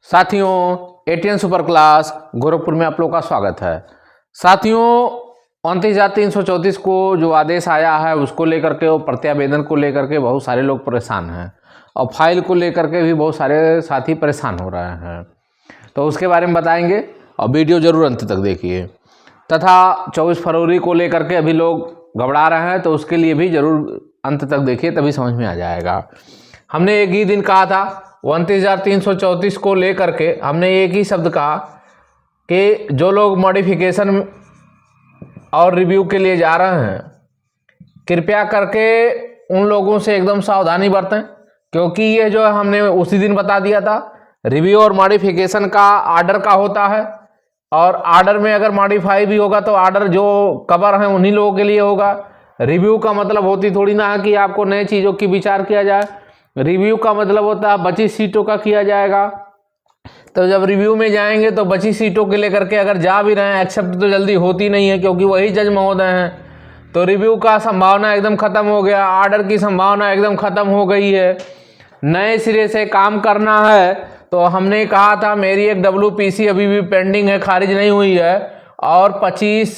साथियों, ATN super class Gorakhpur में आप लोग का स्वागत है। साथियों, 29,334 को जो आदेश आया है उसको लेकर के और प्रत्यावेदन को लेकर के बहुत सारे लोग परेशान हैं और फाइल को लेकर के भी बहुत सारे साथी परेशान हो रहे हैं, तो उसके बारे में बताएंगे और वीडियो जरूर अंत तक देखिए। तथा 24 फरवरी को लेकर के अभी लोग घबरा रहे हैं, तो उसके लिए भी जरूर अंत तक देखिए, तभी समझ में आ जाएगा। हमने एक ही दिन कहा था 29,334 को लेकर के हमने एक ही शब्द कहा कि जो लोग मॉडिफिकेशन और रिव्यू के लिए जा रहे हैं, कृपया करके उन लोगों से एकदम सावधानी बरतें, क्योंकि ये जो है हमने उसी दिन बता दिया था, रिव्यू और मॉडिफिकेशन का आर्डर का होता है, और आर्डर में अगर मॉडिफाई भी होगा तो आर्डर जो कवर है उन्हीं लोगों के लिए होगा। रिव्यू का मतलब होती थोड़ी ना है कि आपको नए चीज़ों की विचार किया जाए। रिव्यू का मतलब होता है बची सीटों का किया जाएगा। तो जब रिव्यू में जाएंगे तो बची सीटों के लेकर के अगर जा भी रहे हैं, एक्सेप्ट तो जल्दी होती नहीं है क्योंकि वही जज महोदय हैं, तो रिव्यू का संभावना एकदम ख़त्म हो गया, आर्डर की संभावना एकदम ख़त्म हो गई है। नए सिरे से काम करना है, तो हमने कहा था मेरी एक WPC अभी भी पेंडिंग है, खारिज नहीं हुई है, और 25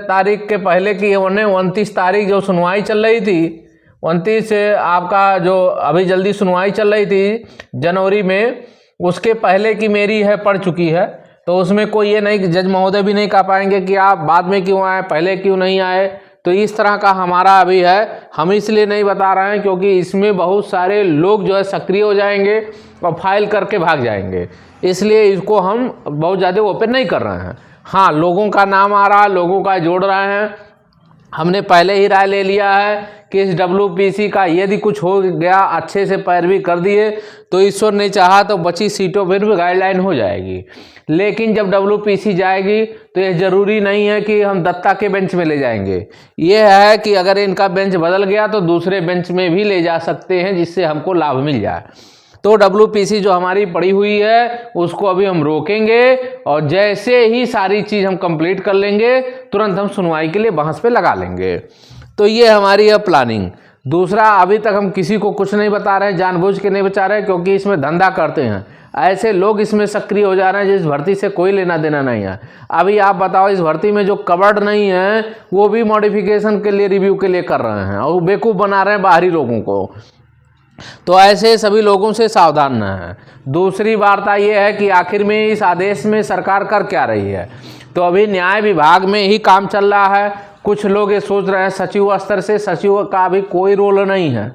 तारीख के पहले की 29 तारीख जो सुनवाई चल रही थी, 29 आपका जो अभी जल्दी सुनवाई चल रही थी जनवरी में, उसके पहले की मेरी है पड़ चुकी है। तो उसमें कोई ये नहीं, जज महोदय भी नहीं कह पाएंगे कि आप बाद में क्यों आए, पहले क्यों नहीं आए। तो इस तरह का हमारा अभी है, हम इसलिए नहीं बता रहे हैं क्योंकि इसमें बहुत सारे लोग जो है सक्रिय हो जाएंगे और फाइल करके भाग जाएंगे, इसलिए इसको हम बहुत ज़्यादा ओपन नहीं कर रहे हैं। हाँ, लोगों का नाम आ रहा है, लोगों का जोड़ रहे हैं। हमने पहले ही राय ले लिया है कि इस WPC का यदि कुछ हो गया, अच्छे से पैरवी कर दिए तो ईश्वर ने चाहा तो बची सीटों पर भी गाइडलाइन हो जाएगी। लेकिन जब WPC जाएगी तो यह ज़रूरी नहीं है कि हम दत्ता के बेंच में ले जाएंगे। यह है कि अगर इनका बेंच बदल गया तो दूसरे बेंच में भी ले जा सकते हैं, जिससे हमको लाभ मिल जाए। तो WPC जो हमारी पड़ी हुई है उसको अभी हम रोकेंगे, और जैसे ही सारी चीज़ हम कंप्लीट कर लेंगे तुरंत हम सुनवाई के लिए बहस पे लगा लेंगे। तो ये हमारी है प्लानिंग। दूसरा, अभी तक हम किसी को कुछ नहीं बता रहे हैं, जानबूझ के नहीं बता रहे हैं, क्योंकि इसमें धंधा करते हैं ऐसे लोग, इसमें सक्रिय हो जा रहे हैं जिस भर्ती से कोई लेना देना नहीं है। अभी आप बताओ, इस भर्ती में जो कवर्ड नहीं है वो भी मॉडिफिकेशन के लिए, रिव्यू के लिए कर रहे हैं और बेवकूफ़ बना रहे हैं बाहरी लोगों को। तो ऐसे सभी लोगों से सावधान न है। दूसरी वार्ता यह है कि आखिर में इस आदेश में सरकार कर क्या रही है। तो अभी न्याय विभाग में ही काम चल रहा है। कुछ लोग ये सोच रहे हैं सचिव स्तर से, सचिव का भी कोई रोल नहीं है।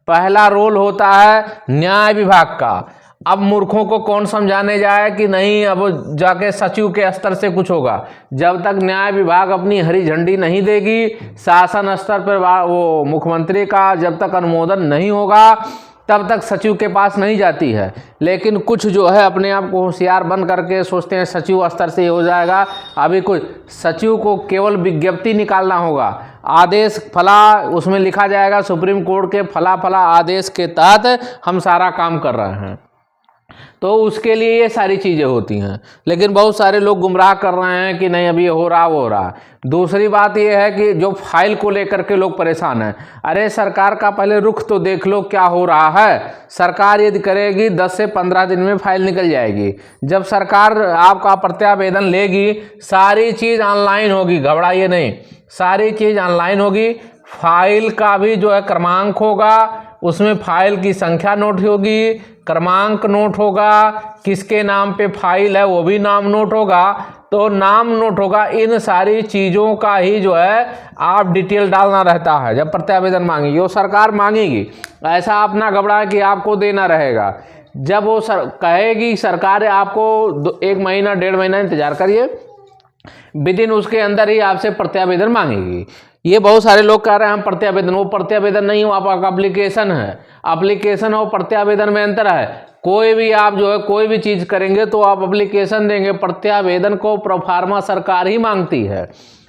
पहला रोल होता है न्याय विभाग का। अब मूर्खों को कौन समझाने जाए कि नहीं अब जाके सचिव के स्तर से कुछ होगा। जब तक न्याय विभाग अपनी हरी झंडी नहीं देगी, शासन स्तर पर वो मुख्यमंत्री का जब तक अनुमोदन नहीं होगा तब तक सचिव के पास नहीं जाती है। लेकिन कुछ जो है अपने आप को होशियार बन करके सोचते हैं सचिव स्तर से हो जाएगा। अभी कुछ सचिव को केवल विज्ञप्ति निकालना होगा, आदेश फला, उसमें लिखा जाएगा सुप्रीम कोर्ट के फला फला आदेश के तहत हम सारा काम कर रहे हैं, तो उसके लिए ये सारी चीज़ें होती हैं। लेकिन बहुत सारे लोग गुमराह कर रहे हैं कि नहीं अभी ये हो रहा वो हो रहा। दूसरी बात ये है कि जो फाइल को लेकर के लोग परेशान हैं, अरे सरकार का पहले रुख तो देख लो क्या हो रहा है। सरकार यदि करेगी 10 से 15 दिन में फाइल निकल जाएगी। जब सरकार आपका प्रत्यावेदन लेगी, सारी चीज़ ऑनलाइन होगी, घबराइए नहीं, सारी चीज़ ऑनलाइन होगी। फाइल का भी जो है क्रमांक होगा, उसमें फाइल की संख्या नोट होगी, क्रमांक नोट होगा, किसके नाम पे फाइल है वो भी नाम नोट होगा। तो नाम नोट होगा, इन सारी चीज़ों का ही जो है आप डिटेल डालना रहता है। जब प्रत्यावेदन मांगेगी वो सरकार मांगेगी, ऐसा आप ना घबराएं कि आपको देना रहेगा। जब वो कहेगी सरकार, आपको 1 महीना 1.5 महीना इंतजार करिए, विदिन उसके अंदर ही आपसे प्रत्यावेदन मांगेगी। ये बहुत सारे लोग कह रहे हैं हम प्रत्यावेदन, वो प्रत्यावेदन नहीं हो, आपका एप्लीकेशन है। एप्लीकेशन और प्रत्यावेदन में अंतर है। कोई भी आप जो है कोई भी चीज़ करेंगे तो आप एप्लीकेशन देंगे, प्रत्यावेदन को प्रोफार्मा सरकार ही मांगती है।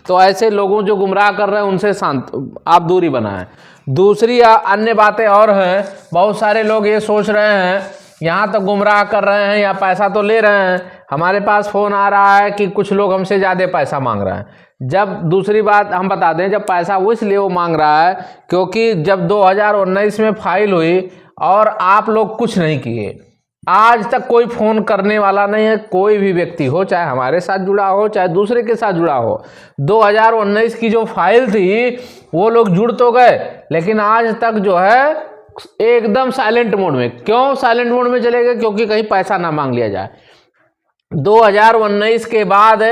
तो ऐसे लोगों जो गुमराह कर रहे हैं उनसे शांत आप दूरी बनाएं। दूसरी अन्य बातें और हैं, बहुत सारे लोग ये सोच रहे हैं यहाँ तो गुमराह कर रहे हैं या पैसा तो ले रहे हैं। हमारे पास फ़ोन आ रहा है कि कुछ लोग हमसे ज़्यादा पैसा मांग रहे हैं। जब दूसरी बात हम बता दें, जब पैसा वो इसलिए वो मांग रहा है क्योंकि जब 2019 में फाइल हुई और आप लोग कुछ नहीं किए, आज तक कोई फोन करने वाला नहीं है, कोई भी व्यक्ति हो, चाहे हमारे साथ जुड़ा हो चाहे दूसरे के साथ जुड़ा हो। 2019 की जो फाइल थी वो लोग जुड़ तो गए, लेकिन आज तक जो है एकदम साइलेंट मोड में। क्यों साइलेंट मोड में चले गए? क्योंकि कहीं पैसा ना मांग लिया जाए। 2019 के बाद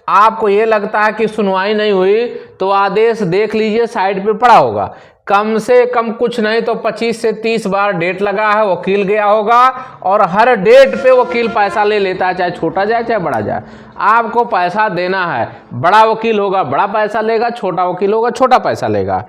आपको ये लगता है कि सुनवाई नहीं हुई, तो आदेश देख लीजिए, साइड पे पड़ा होगा। कम से कम कुछ नहीं तो 25 से 30 बार डेट लगा है, वकील गया होगा, और हर डेट पे वकील पैसा ले लेता है, चाहे छोटा जाए चाहे बड़ा जाए। आपको पैसा देना है, बड़ा वकील होगा बड़ा पैसा लेगा, छोटा वकील होगा छोटा पैसा लेगा।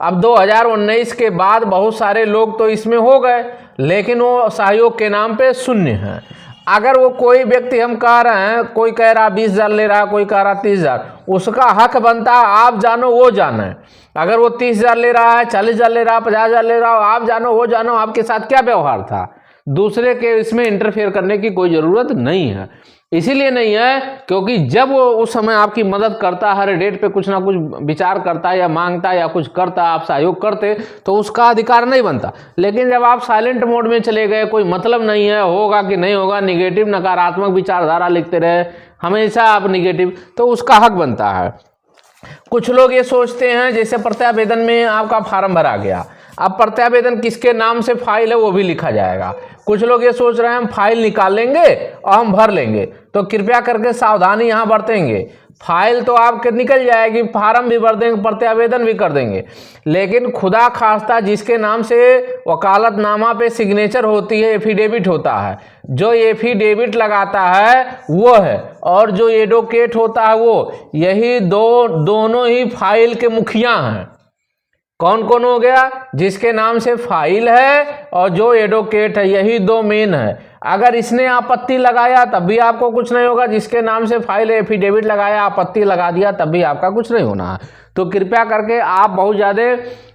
अब 2019 के बाद बहुत सारे लोग तो इसमें हो गए, लेकिन वो सहयोग के नाम पे शून्य है। अगर वो कोई व्यक्ति, हम कह रहे हैं, कोई कह रहा 20,000 ले रहा है, कोई कह रहा 30,000, उसका हक बनता है आप जानो वो जाने। अगर वो 30,000 ले रहा है, 40,000 ले रहा है, 50,000 ले रहा हो, आप जानो वो जानो आपके साथ क्या व्यवहार था। दूसरे के इसमें इंटरफेयर करने की कोई ज़रूरत नहीं है। इसीलिए नहीं है क्योंकि जब वो उस समय आपकी मदद करता, हर डेट पे कुछ ना कुछ विचार करता या मांगता या कुछ करता, आप सहयोग करते, तो उसका अधिकार नहीं बनता। लेकिन जब आप साइलेंट मोड में चले गए, कोई मतलब नहीं है, होगा कि नहीं होगा, निगेटिव नकारात्मक विचारधारा लिखते रहे, हमेशा आप निगेटिव, तो उसका हक बनता है। कुछ लोग ये सोचते हैं जैसे प्रत्यावेदन में आपका फार्म भरा गया, अब प्रत्यावेदन किसके नाम से फाइल है वो भी लिखा जाएगा। कुछ लोग ये सोच रहे हैं हम फाइल निकाल लेंगे और हम भर लेंगे, तो कृपया करके सावधानी यहाँ बरतेंगे। फाइल तो आपके निकल जाएगी, फार्म भी भर देंगे, प्रत्यावेदन भी कर देंगे, लेकिन खुदा खास्ता जिसके नाम से वकालतनामा पे सिग्नेचर होती है, एफिडेविट होता है, जो एफिडेविट लगाता है वो है, और जो एडवोकेट होता है वो, यही दोनों ही फाइल के मुखिया हैं। कौन कौन हो गया? जिसके नाम से फाइल है और जो एडवोकेट है, यही दो मेन है। अगर इसने आपत्ति लगाया तब भी आपको कुछ नहीं होगा, जिसके नाम से फाइल एफिडेविट लगाया, आपत्ति लगा दिया, तब भी आपका कुछ नहीं होना है। तो कृपया करके आप बहुत ज़्यादा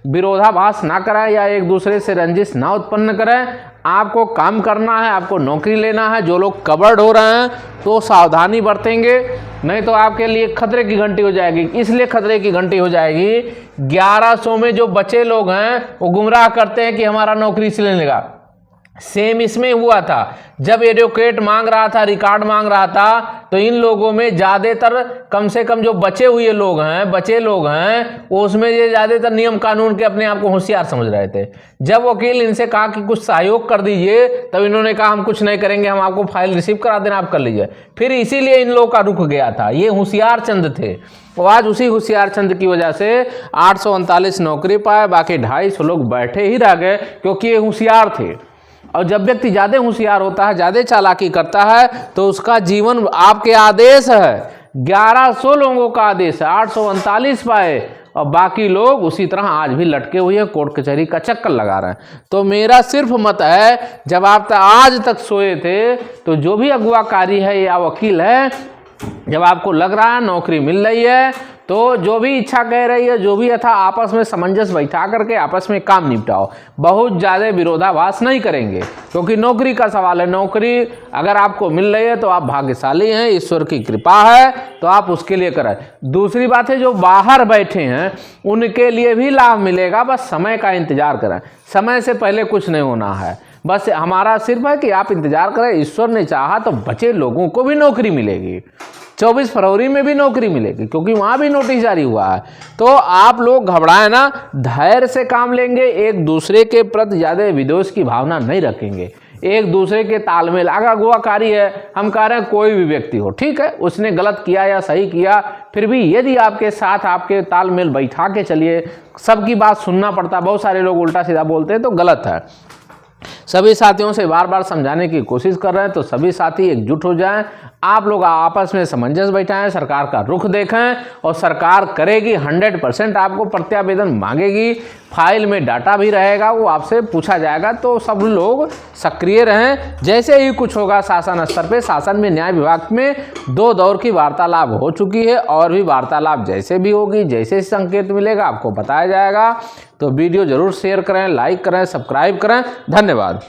विरोधाभास ना करें या एक दूसरे से रंजिश ना उत्पन्न करें। आपको काम करना है, आपको नौकरी लेना है। जो लोग कवर्ड हो रहे हैं तो सावधानी बरतेंगे, नहीं तो आपके लिए खतरे की घंटी हो जाएगी। इसलिए खतरे की घंटी हो जाएगी, 1100 में जो बचे लोग हैं वो गुमराह करते हैं कि हमारा नौकरी इसलिए लेगा। सेम इसमें हुआ था, जब एडवोकेट मांग रहा था, रिकॉर्ड मांग रहा था, तो इन लोगों में ज़्यादातर, कम से कम जो बचे लोग हैं वो उसमें ये ज़्यादातर नियम कानून के अपने आप को होशियार समझ रहे थे। जब वकील इनसे कहा कि कुछ सहयोग कर दीजिए, तब इन्होंने कहा हम कुछ नहीं करेंगे, हम आपको फाइल रिसीव करा देना, आप कर लीजिए। फिर इसीलिए इन लोगों का रुक गया था। ये होशियार चंद थे, और आज उसी होशियार चंद की वजह से 839 नौकरी पाए, बाकी 250 लोग बैठे ही रह गए, क्योंकि ये होशियार थे। और जब व्यक्ति ज़्यादा होशियार होता है, ज़्यादा चालाकी करता है, तो उसका जीवन, आपके आदेश है 1100 लोगों का आदेश है, 839 पाए, और बाकी लोग उसी तरह आज भी लटके हुए हैं, कोर्ट कचहरी का चक्कर लगा रहे हैं। तो मेरा सिर्फ मत है, जब आप आज तक सोए थे, तो जो भी अगुवाकारी है या वकील है, जब आपको लग रहा है नौकरी मिल रही है, तो जो भी इच्छा कह रही है, जो भी था, आपस में सामंजस्य बैठा करके आपस में काम निपटाओ। बहुत ज़्यादा विरोधाभास नहीं करेंगे, क्योंकि नौकरी का सवाल है। नौकरी अगर आपको मिल रही है तो आप भाग्यशाली हैं, ईश्वर की कृपा है, तो आप उसके लिए करें। दूसरी बात है, जो बाहर बैठे हैं उनके लिए भी लाभ मिलेगा, बस समय का इंतजार करें। समय से पहले कुछ नहीं होना है, बस हमारा सिर्फ है कि आप इंतजार करें। ईश्वर ने चाहा तो बचे लोगों को भी नौकरी मिलेगी, 24 फरवरी में भी नौकरी मिलेगी, क्योंकि वहाँ भी नोटिस जारी हुआ है। तो आप लोग घबराएं ना, धैर्य से काम लेंगे, एक दूसरे के प्रति ज़्यादा विद्वेष की भावना नहीं रखेंगे, एक दूसरे के तालमेल। अगर अगुवाकारी है, हम कह रहे हैं कोई भी व्यक्ति हो, ठीक है, उसने गलत किया या सही किया, फिर भी यदि आपके साथ आपके तालमेल बैठा के चलिए, सबकी बात सुनना पड़ता है। बहुत सारे लोग उल्टा सीधा बोलते हैं तो गलत है। सभी साथियों से बार बार समझाने की कोशिश कर रहे हैं, तो सभी साथी एकजुट हो जाएं। आप लोग आपस में सामंजस्य बैठाएं, सरकार का रुख देखें, और सरकार करेगी 100%, आपको प्रत्यावेदन मांगेगी, फाइल में डाटा भी रहेगा, वो आपसे पूछा जाएगा। तो सब लोग सक्रिय रहें। जैसे ही कुछ होगा शासन स्तर पे, शासन में न्याय विभाग में 2 दौर की वार्तालाप हो चुकी है, और भी वार्तालाप जैसे भी होगी, जैसे संकेत मिलेगा आपको बताया जाएगा। तो वीडियो जरूर शेयर करें, लाइक करें, सब्सक्राइब करें। धन्यवाद।